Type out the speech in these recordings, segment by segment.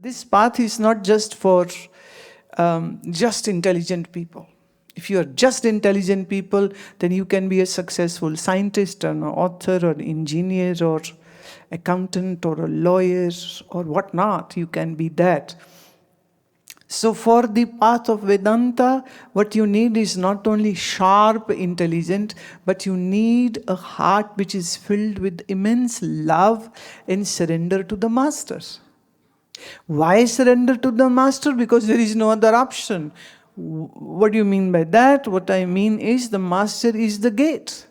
This path is not just for just intelligent people. If you are just intelligent people, then you can be a successful scientist or an author or engineer or accountant or a lawyer or whatnot. You can be that. So for the path of Vedanta, what you need is not only sharp intelligence, but you need a heart which is filled with immense love and surrender to the masters. Why surrender to the master? Because there is no other option. What do you mean by that? What I mean is the master is the gate.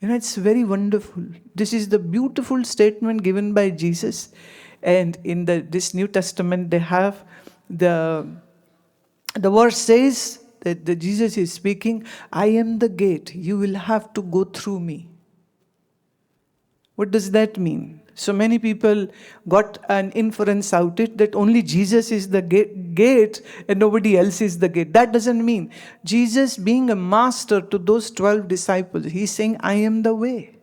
It's very wonderful. This is the beautiful statement given by Jesus. And in this New Testament, they have the verse says that Jesus is speaking, I am the gate. You will have to go through me. What does that mean? So many people got an inference out it that only Jesus is the gate and nobody else is the gate. That doesn't mean. Jesus being a master to those 12 disciples, he's saying, I am the way.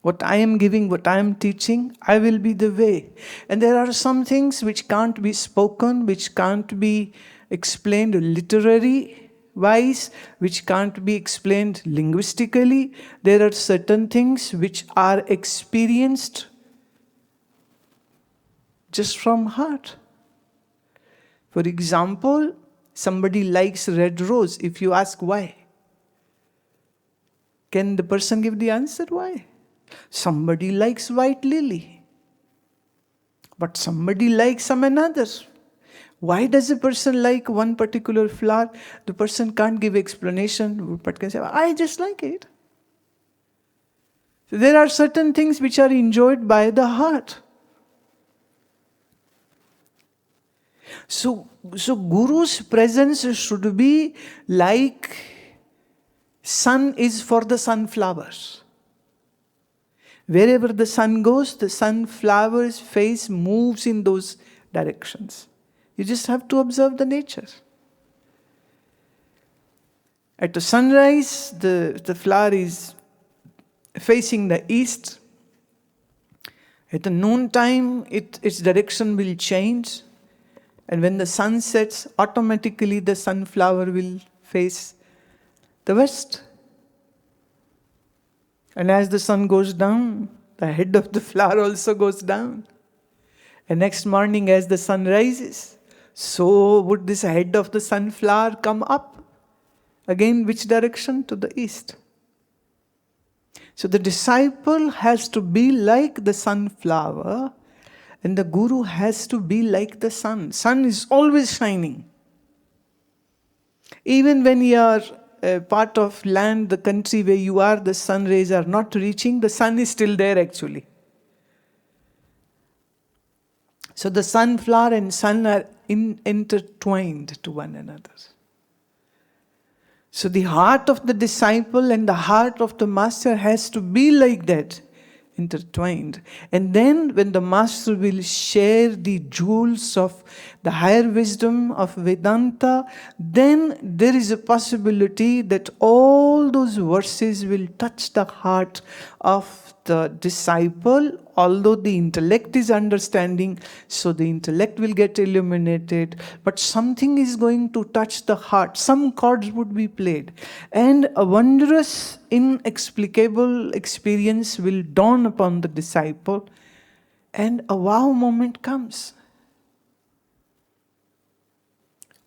What I am giving, what I am teaching, I will be the way. And there are some things which can't be spoken, which can't be explained literary wise, which can't be explained linguistically. There are certain things which are experienced just from heart. For example, somebody likes red rose. If you ask why, can the person give the answer why? Somebody likes white lily, but somebody likes some another. Why does a person like one particular flower? The person can't give explanation, but can say, I just like it. So there are certain things which are enjoyed by the heart. So Guru's presence should be like sun is for the sunflowers. Wherever the sun goes, the sunflower's face moves in those directions. You just have to observe the nature. At the sunrise, the flower is facing the east. At the noontime, its direction will change. And when the sun sets, automatically the sunflower will face the west. And as the sun goes down, the head of the flower also goes down. And next morning as the sun rises, so would this head of the sunflower come up. Again, which direction? To the east. So the disciple has to be like the sunflower, and the guru has to be like the sun. Sun is always shining. Even when you are a part of land, the country where you are, the sun rays are not reaching, the sun is still there actually. So the sunflower and sun are intertwined to one another. So the heart of the disciple and the heart of the master has to be like that, intertwined. And then when the master will share the jewels of the higher wisdom of Vedanta, then there is a possibility that all those verses will touch the heart of the disciple, although the intellect is understanding, so the intellect will get illuminated, but something is going to touch the heart. Some chords would be played, and a wondrous, inexplicable experience will dawn upon the disciple, and a wow moment comes.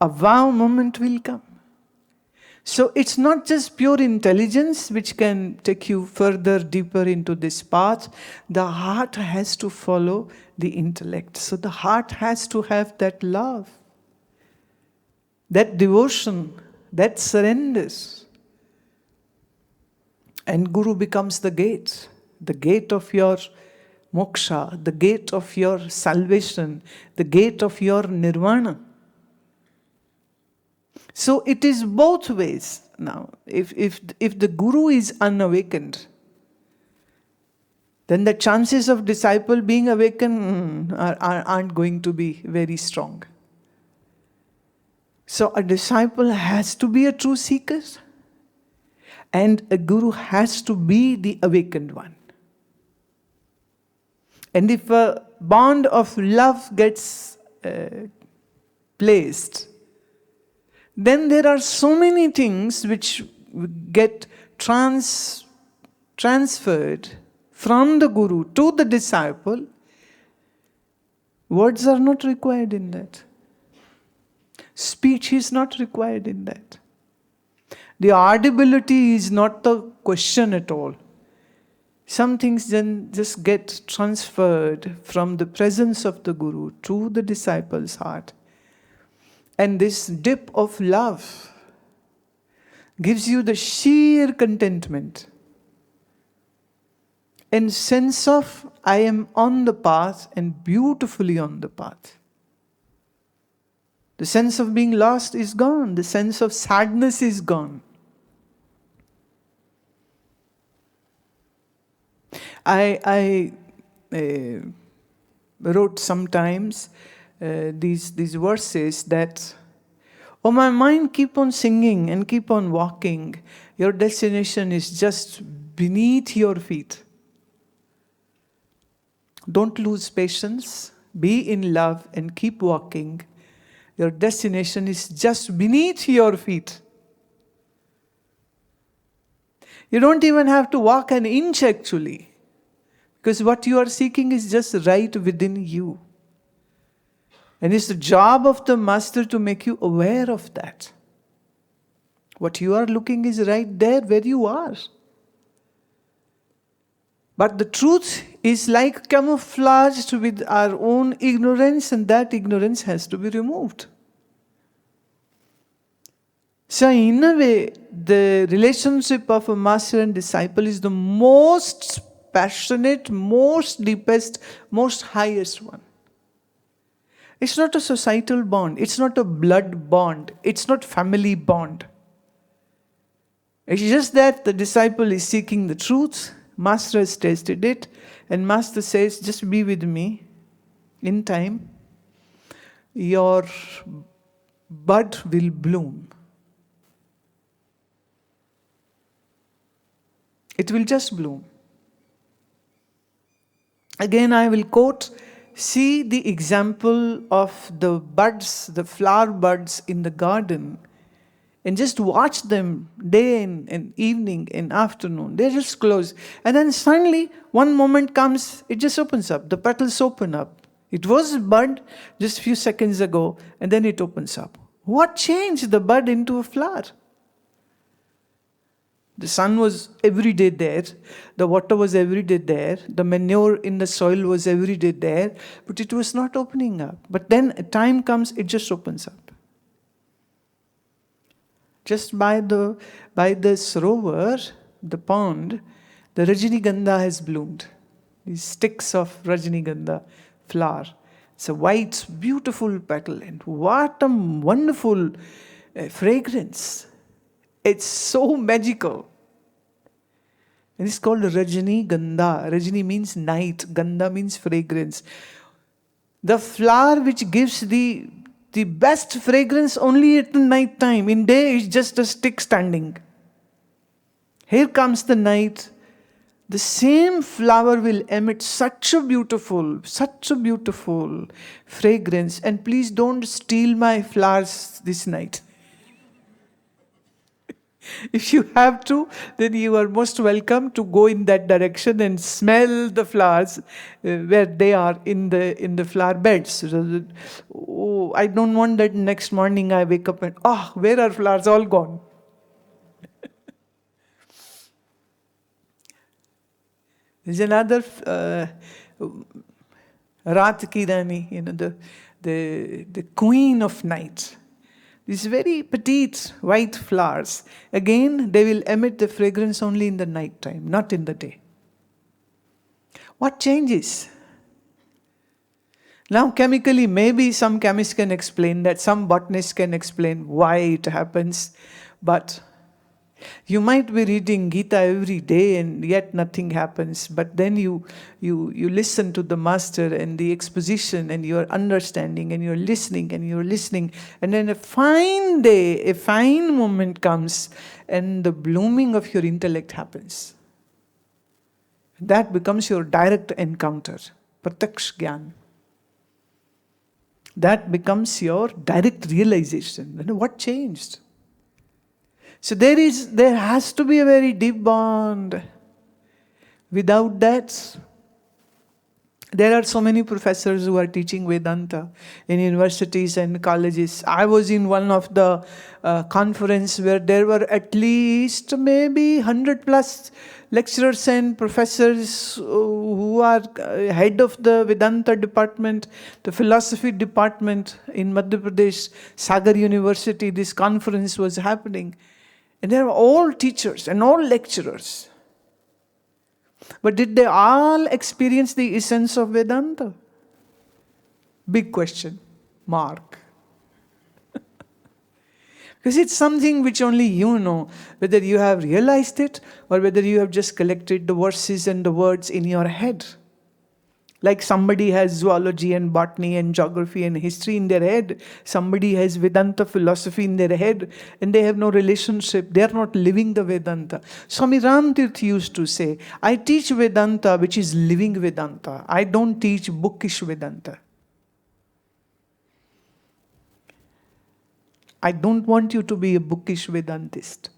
A wow moment will come. So it's not just pure intelligence which can take you further, deeper into this path. The heart has to follow the intellect. So the heart has to have that love, that devotion, that surrender. And Guru becomes the gate of your moksha, the gate of your salvation, the gate of your nirvana. So it is both ways now. If the guru is unawakened, then the chances of disciple being awakened aren't going to be very strong. So a disciple has to be a true seeker, and a guru has to be the awakened one. And if a bond of love gets placed, then there are so many things which get transferred from the Guru to the disciple. Words are not required in that. Speech is not required in that. The audibility is not the question at all. Some things then just get transferred from the presence of the Guru to the disciple's heart. And this dip of love gives you the sheer contentment and sense of, I am on the path and beautifully on the path. The sense of being lost is gone. The sense of sadness is gone. I wrote sometimes these verses that, oh my mind, keep on singing and keep on walking. Your destination is just beneath your feet. Don't lose patience. Be in love and keep walking. Your destination is just beneath your feet. You don't even have to walk an inch actually. Because what you are seeking is just right within you. And it's the job of the master to make you aware of that. What you are looking is right there where you are. But the truth is like camouflaged with our own ignorance, and that ignorance has to be removed. So in a way, the relationship of a master and disciple is the most passionate, most deepest, most highest one. It's not a societal bond. It's not a blood bond. It's not family bond. It's just that the disciple is seeking the truth. Master has tasted it. And Master says, just be with me. In time, your bud will bloom. It will just bloom. Again, I will quote, see the example of the buds, the flower buds in the garden, and just watch them day and evening and afternoon. They're just closed. And then suddenly, one moment comes, it just opens up. The petals open up. It was a bud just a few seconds ago, and then it opens up. What changed the bud into a flower? The sun was every day there. The water was every day there. The manure in the soil was every day there. But it was not opening up. But then a time comes, it just opens up. Just by the sarovar, the pond, the Rajinigandha has bloomed. These sticks of Rajinigandha flower. It's a white, beautiful petal. And what a wonderful fragrance. It's so magical. And it's called Rajini Gandha. Rajini means night. Gandha means fragrance. The flower which gives the best fragrance only at the night time. In day, it's just a stick standing. Here comes the night. The same flower will emit such a beautiful fragrance. And please don't steal my flowers this night. If you have to, then you are most welcome to go in that direction and smell the flowers where they are in the flower beds. Oh, I don't want that next morning I wake up and, where are flowers? All gone. There's another Raat Ki Rani, the queen of night. These very petite white flowers, again, they will emit the fragrance only in the night time, not in the day. What changes? Now, chemically, maybe some chemists can explain that, some botanists can explain why it happens, but you might be reading Gita every day and yet nothing happens. But then you listen to the master and the exposition and you're understanding and you're listening. And then a fine day, a fine moment comes and the blooming of your intellect happens. That becomes your direct encounter. pratyaksh gyan. That becomes your direct realization. What changed? So there has to be a very deep bond. Without that, there are so many professors who are teaching Vedanta in universities and colleges. I was in one of the conference where there were at least maybe 100 plus lecturers and professors who are head of the Vedanta department, the philosophy department in Madhya Pradesh, Sagar University. This conference was happening. And they were all teachers and all lecturers. But did they all experience the essence of Vedanta? Big question mark. Because it's something which only you know, whether you have realized it or whether you have just collected the verses and the words in your head. Like somebody has zoology and botany and geography and history in their head. Somebody has Vedanta philosophy in their head and they have no relationship. They are not living the Vedanta. Swami Ramtirth used to say, I teach Vedanta which is living Vedanta. I don't teach bookish Vedanta. I don't want you to be a bookish Vedantist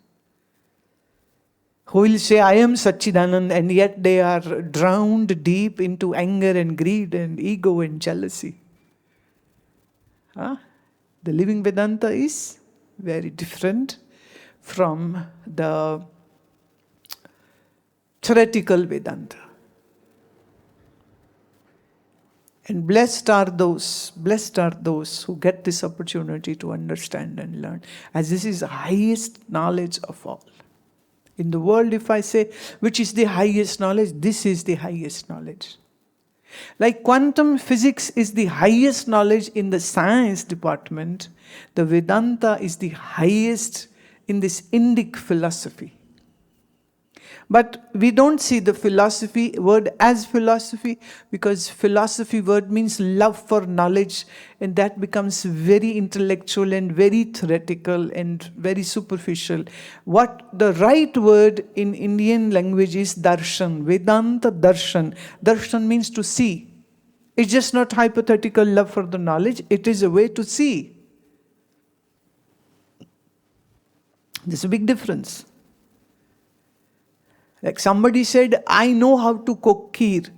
who will say, I am Satchidanand, and yet they are drowned deep into anger and greed and ego and jealousy. The living Vedanta is very different from the theoretical Vedanta. And blessed are those who get this opportunity to understand and learn, as this is the highest knowledge of all. In the world, if I say, which is the highest knowledge, this is the highest knowledge. Like quantum physics is the highest knowledge in the science department, the Vedanta is the highest in this Indic philosophy. But we don't see the philosophy word as philosophy, because philosophy word means love for knowledge, and that becomes very intellectual and very theoretical and very superficial. What the right word in Indian language is darshan, Vedanta darshan. Darshan means to see. It's just not hypothetical love for the knowledge, it is a way to see. There's a big difference. Like somebody said, I know how to cook kheer.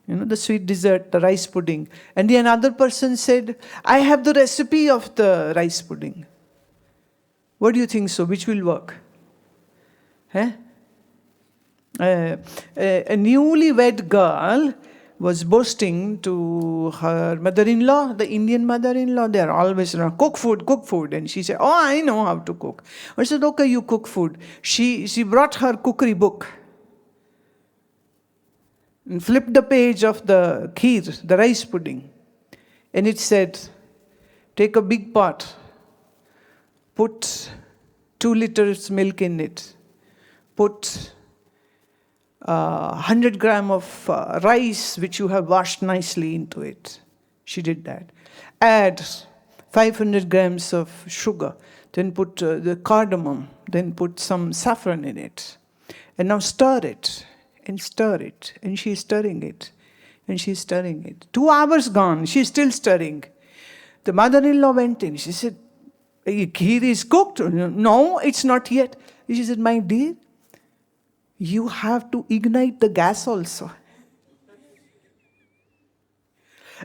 The sweet dessert, the rice pudding. And then another person said, I have the recipe of the rice pudding. What do you think so? Which will work? A newlywed girl was boasting to her mother-in-law, the Indian mother-in-law. They are always around, cook food. And she said, oh, I know how to cook. I said, okay, you cook food. She brought her cookery book and flipped the page of the kheer, the rice pudding. And it said, take a big pot, put 2 liters milk in it, put 100 gram of rice which you have washed nicely into it. She did that. Add 500 grams of sugar, then put the cardamom, then put some saffron in it. And now stir it, and stir it. And she's stirring it, and she's stirring it. 2 hours gone, she's still stirring. The mother-in-law went in. She said, kheer is cooked. No, it's not yet. She said, my dear, you have to ignite the gas also.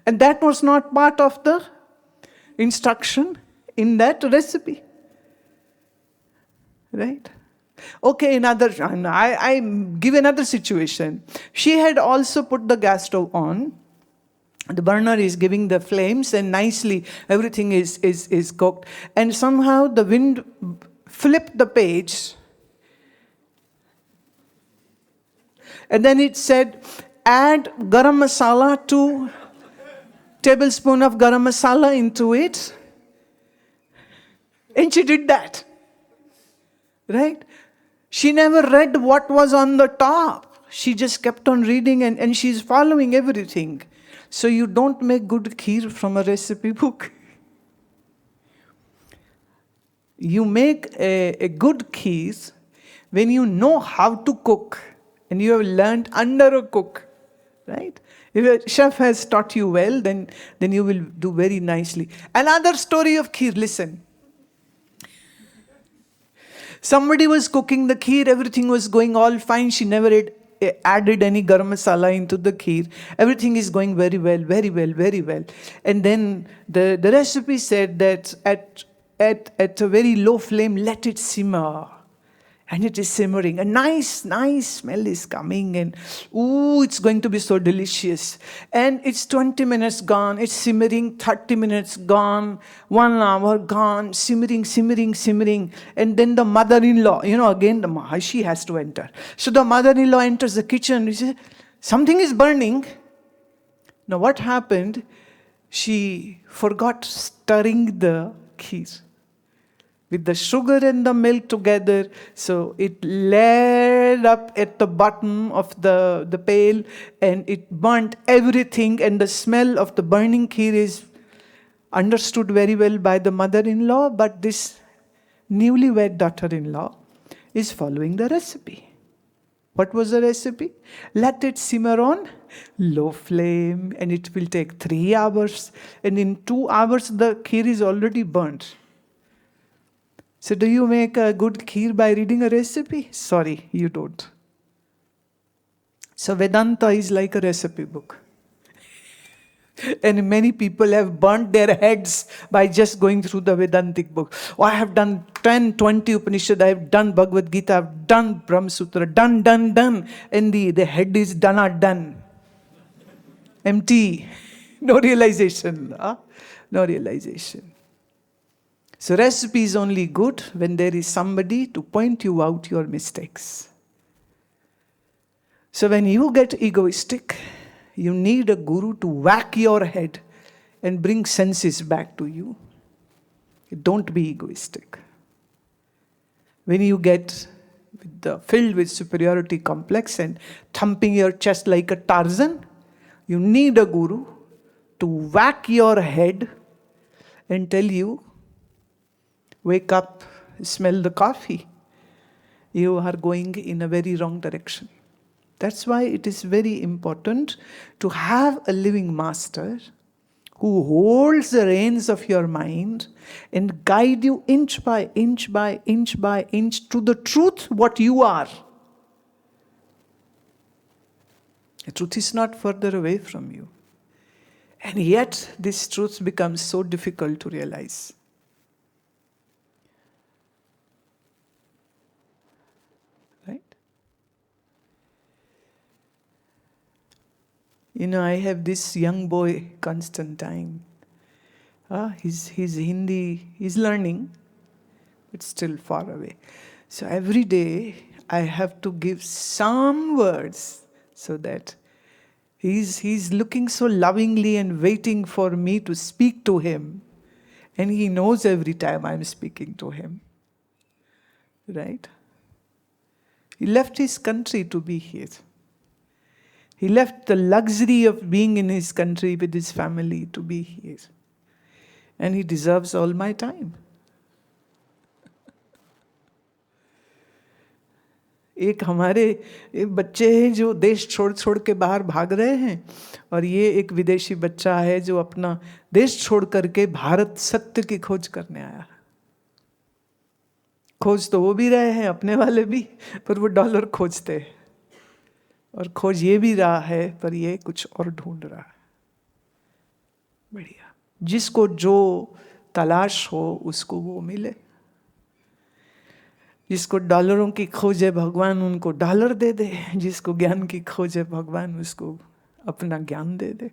And that was not part of the instruction in that recipe. Right? Okay, I give another situation. She had also put the gas stove on. The burner is giving the flames and nicely everything is cooked. And somehow the wind flipped the page. And then it said, add garam masala, 2 tablespoons of garam masala into it. And she did that. Right? She never read what was on the top. She just kept on reading and she's following everything. So you don't make good kheer from a recipe book. You make a good kheer when you know how to cook. And you have learned under a cook, right? If a chef has taught you well, then you will do very nicely. Another story of kheer, listen. Somebody was cooking the kheer, everything was going all fine. She never added any garam masala into the kheer. Everything is going very well, very well, very well. And then the recipe said that at a very low flame, let it simmer. And it is simmering. A nice smell is coming. And ooh, it's going to be so delicious. And it's 20 minutes gone. It's simmering, 30 minutes gone. 1 hour gone. Simmering. And then the mother-in-law, again, she has to enter. So the mother-in-law enters the kitchen. She says, something is burning. Now what happened? She forgot stirring the kheer with the sugar and the milk together. So it laid up at the bottom of the pail and it burnt everything, and the smell of the burning kheer is understood very well by the mother-in-law, but this newlywed daughter-in-law is following the recipe. What was the recipe? Let it simmer on low flame and it will take 3 hours, and in 2 hours the kheer is already burnt. So do you make a good kheer by reading a recipe? Sorry, you don't. So Vedanta is like a recipe book. And many people have burnt their heads by just going through the Vedantic book. Oh, I have done 10, 20 Upanishad, I have done Bhagavad Gita, I have done Brahma Sutra, done. And the head is done. Empty. No realization. No realization. So recipe is only good when there is somebody to point you out your mistakes. So when you get egoistic, you need a guru to whack your head and bring senses back to you. Don't be egoistic. When you get filled with superiority complex and thumping your chest like a Tarzan, you need a guru to whack your head and tell you, wake up, smell the coffee. You are going in a very wrong direction. That's why it is very important to have a living master who holds the reins of your mind and guide you inch by inch to the truth, what you are. The truth is not further away from you. And yet, this truth becomes so difficult to realize. I have this young boy, Constantine. His Hindi, he's learning, but still far away. So every day I have to give some words so that he's looking so lovingly and waiting for me to speak to him. And he knows every time I'm speaking to him. Right? He left his country to be here. He left the luxury of being in his country with his family to be here. And he deserves all my time. एक हमारे बच्चे हैं जो देश छोड़ के बाहर भाग रहे हैं, और ये एक विदेशी बच्चा है जो अपना देश छोड़ करके भारत सत्य की खोज करने आया। खोज तो वो भी रहे हैं, अपने वाले भी, पर वो डॉलर खोजते हैं, और खोज ये भी रहा है पर ये कुछ और ढूंढ रहा है। बढ़िया, जिसको जो तलाश हो उसको वो मिले। जिसको डॉलरों की खोज है भगवान उनको डॉलर दे दे, जिसको ज्ञान की खोज है भगवान उसको अपना ज्ञान दे दे।